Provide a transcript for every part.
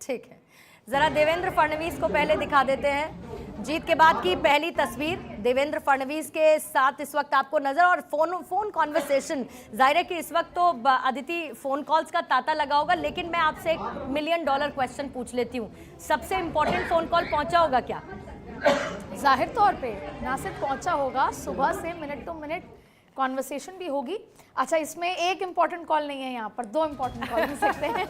ठीक है, जरा देवेंद्र फडणवीस को पहले दिखा देते हैं। जीत के बाद की पहली तस्वीर देवेंद्र फडणवीस के साथ इस वक्त आपको नजर, और फोन कॉन्वर्सेशन। जाहिर है कि इस वक्त तो अदिति फोन कॉल्स का तांता लगा होगा, लेकिन मैं आपसे एक $1 मिलियन क्वेश्चन पूछ लेती हूँ। सबसे इंपॉर्टेंट फोन कॉल पहुंचा होगा क्या? जाहिर तौर पे ना सिर्फ पहुंचा होगा, सुबह से मिनट टू मिनट कॉन्वर्सेशन भी होगी। अच्छा, इसमें एक इंपॉर्टेंट कॉल नहीं है, यहाँ पर 2 इंपॉर्टेंट कॉल मिल सकते हैं।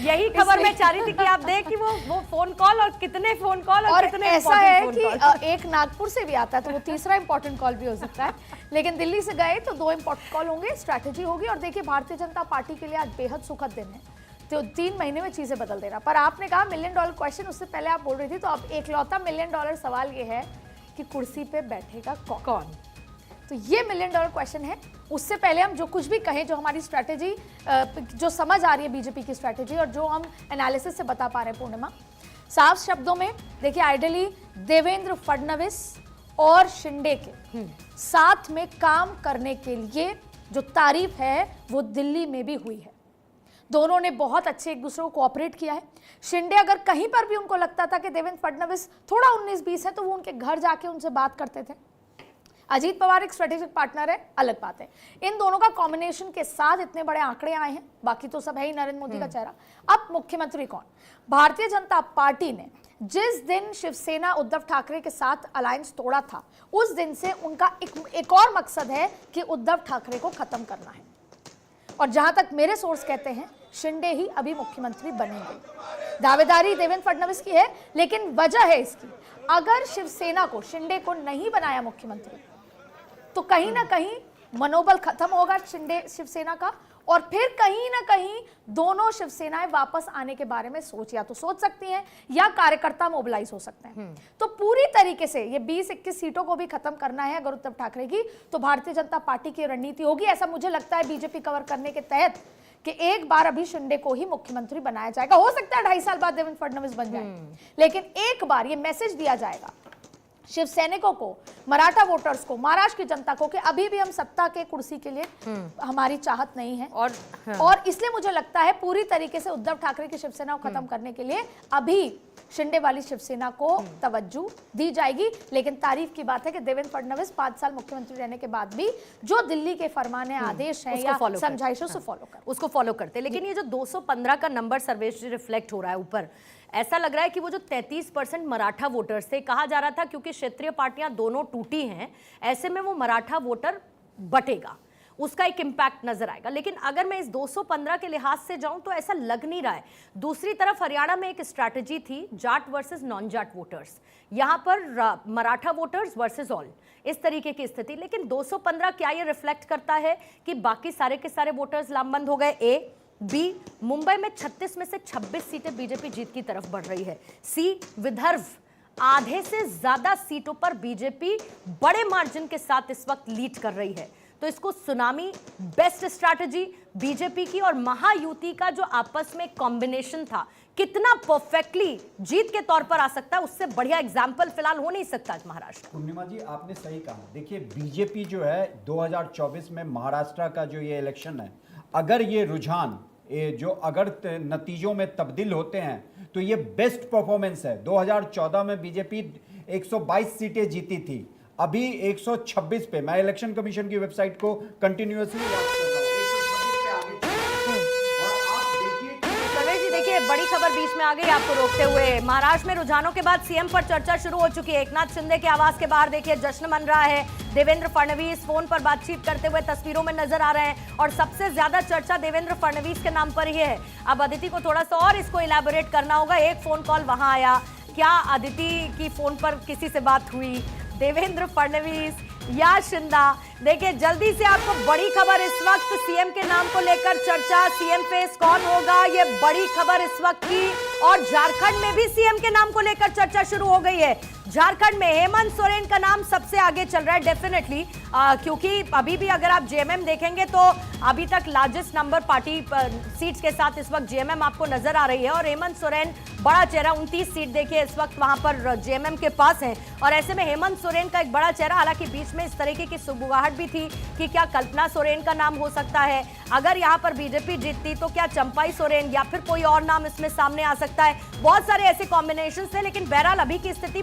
यही खबर मैं चाह रही थी कि आप देख कि वो फोन कॉल और कितने फोन कॉल और कितने ऐसा है कि एक नागपुर से भी आता है तो वो तीसरा इंपॉर्टेंट कॉल भी हो सकता है, लेकिन दिल्ली से गए तो 2 इंपॉर्टेंट कॉल होंगे, स्ट्रैटेजी होगी। और देखिए, भारतीय जनता पार्टी के लिए आज बेहद सुखद दिन है, तो 3 महीने में चीजें बदल देना। पर आपने कहा $1 मिलियन क्वेश्चन, उससे पहले आप बोल रही थी, तो अब एकलौता $1 मिलियन सवाल ये है कि कुर्सी पे बैठेगा कौन? तो ये $1 मिलियन क्वेश्चन है। उससे पहले हम जो कुछ भी कहें, जो हमारी स्ट्रैटेजी जो समझ आ रही है बीजेपी की स्ट्रैटेजी, और जो हम एनालिसिस से बता पा रहे हैं पूर्णिमा, साफ शब्दों में देखिए, आइडियली देवेंद्र फडणवीस और शिंदे के साथ में काम करने के लिए जो तारीफ है वो दिल्ली में भी हुई है। दोनों ने बहुत अच्छे एक दूसरे को कोऑपरेट किया है। शिंदे अगर कहीं पर भी उनको लगता था कि देवेंद्र फडणवीस थोड़ा 19-20 है, तो वो उनके घर जाके उनसे बात करते थे। अजीत पवार एक स्ट्रेटेजिक पार्टनर है, अलग बात है। इन दोनों का कॉम्बिनेशन के साथ इतने बड़े आंकड़े आए हैं, बाकी तो सब है ही नरेंद्र मोदी का चेहरा। अब मुख्यमंत्री कौन? भारतीय जनता पार्टी ने जिस दिन शिवसेना उद्धव ठाकरे के साथ अलायंस तोड़ा था, उस दिन से उनका एक और मकसद है कि उद्धव ठाकरे को खत्म करना है। और जहां तक मेरे सोर्स कहते हैं, शिंदे ही अभी मुख्यमंत्री बनेंगे। दावेदारी देवेंद्र फडणवीस की है, लेकिन वजह है इसकी, अगर शिवसेना को, शिंदे को नहीं बनाया मुख्यमंत्री, तो कहीं ना कहीं मनोबल खत्म होगा शिवसेना का, और फिर कहीं ना कहीं दोनों शिवसेनाएं वापस आने के बारे में या तो सोच सकती हैं, या कार्यकर्ता मोबिलाइज हो सकते हैं। तो पूरी तरीके से ये 20-21 सीटों को भी खत्म करना है अगर उद्धव ठाकरे की, तो भारतीय जनता पार्टी की रणनीति होगी, ऐसा मुझे लगता है बीजेपी कवर करने के तहत, कि एक बार अभी शिंदे को ही मुख्यमंत्री बनाया जाएगा। हो सकता है 2.5 साल बाद देवेंद्र फडणवीस बन जाए, लेकिन एक बार ये मैसेज दिया जाएगा शिव सैनिकों को, मराठा वोटर्स को, महाराष्ट्र की जनता को, कि अभी भी हम सत्ता के कुर्सी के लिए हमारी चाहत नहीं है। और इसलिए मुझे लगता है पूरी तरीके से उद्धव ठाकरे की शिवसेना को खत्म करने के लिए अभी शिंदे वाली शिवसेना को तवज्जो दी जाएगी। लेकिन तारीफ की बात है कि देवेंद्र फडणवीस 5 साल मुख्यमंत्री रहने के बाद भी जो दिल्ली के फरमाने, आदेश हैं या समझाइशों से उसको फॉलो करते। लेकिन ये जो 215 का नंबर सर्वेश रिफ्लेक्ट हो रहा है ऊपर, ऐसा लग रहा है कि वो जो 33% मराठा वोटर्स थे, कहा जा रहा था क्योंकि क्षेत्रीय पार्टियां दोनों टूटी हैं, ऐसे में वो मराठा वोटर बटेगा, उसका एक इंपैक्ट नजर आएगा। लेकिन अगर मैं इस 215 के लिहाज से जाऊं तो ऐसा लग नहीं रहा है। दूसरी तरफ हरियाणा में एक स्ट्रैटेजी थी, Jat versus non Jat voters, यहां पर मराठा वोटर्स वर्सेस ऑल, इस तरीके की स्थिति। लेकिन 215 क्या ये रिफ्लेक्ट करता है कि बाकी सारे के सारे वोटर्स लामबंद हो गए? ए। बी, मुंबई में 36 में से 26 सीटें बीजेपी जीत की तरफ बढ़ रही है। सी, विदर्भ आधे से ज्यादा सीटों पर बीजेपी बड़े मार्जिन के साथ इस वक्त लीड कर रही है। तो इसको सुनामी बेस्ट स्ट्रैटेजी बीजेपी की और महायुति का जो आपस में कॉम्बिनेशन था, कितना परफेक्टली जीत के तौर पर आ सकता है, उससे बढ़िया एग्जाम्पल फिलहाल हो नहीं सकता महाराष्ट्र। पूर्णिमा जी, आपने सही कहा। देखिए, बीजेपी जो है 2024 में महाराष्ट्र का जो ये इलेक्शन है, अगर ये रुझान जो अगर नतीजों में तब्दील होते हैं तो ये बेस्ट परफॉर्मेंस है। 2014 में बीजेपी 122 सीटें जीती थी, अभी 126 पे, मैं इलेक्शन कमीशन की वेबसाइट को कंटिन्यूअसली वॉच कर रहा हूं, 126 पे आगे। और आप देखिए, सर्वेश जी देखिए, बड़ी खबर बीच में आ गई आपको रोकते हुए। महाराष्ट्र में रुझानों के बाद सीएम पर चर्चा शुरू हो चुकी है। एकनाथ शिंदे के आवास के बाहर देखिए जश्न मन रहा है। देवेंद्र फडणवीस फोन पर बातचीत करते हुए तस्वीरों में नजर आ रहे हैं, और सबसे ज्यादा चर्चा देवेंद्र फडणवीस के नाम पर ही है। अब अदिति को थोड़ा सा और इसको इलैबोरेट करना होगा। एक फोन कॉल वहां आया, क्या अदिति की फोन पर किसी से बात हुई, देवेंद्र फडणवीस या शिंदा? देखिए, जल्दी से आपको बड़ी खबर इस वक्त, सीएम के नाम को लेकर चर्चा, सीएम फेस कौन होगा, ये बड़ी खबर इस वक्त की। और झारखंड में भी सीएम के नाम को लेकर चर्चा शुरू हो गई है। झारखंड में हेमंत सोरेन का नाम सबसे आगे चल रहा है डेफिनेटली, क्योंकि अभी भी अगर आप जेएमएम देखेंगे तो अभी तक लार्जेस्ट नंबर पार्टी सीट्स के साथ इस वक्त जेएमएम आपको नजर आ रही है और हेमंत सोरेन बड़ा चेहरा 29 सीट देखिए इस वक्त वहां पर जेएमएम के पास है और ऐसे में हेमंत सोरेन का एक बड़ा चेहरा, हालांकि बीच में इस तरीके की सुगबुगाहट भी थी कि क्या कल्पना सोरेन का नाम हो सकता है, अगर यहां पर बीजेपी जीतती तो क्या चंपाई सोरेन या फिर कोई और नाम इसमें सामने आ सकता है। बहुत सारे ऐसे कॉम्बिनेशन थे, लेकिन बहरहाल अभी की स्थिति में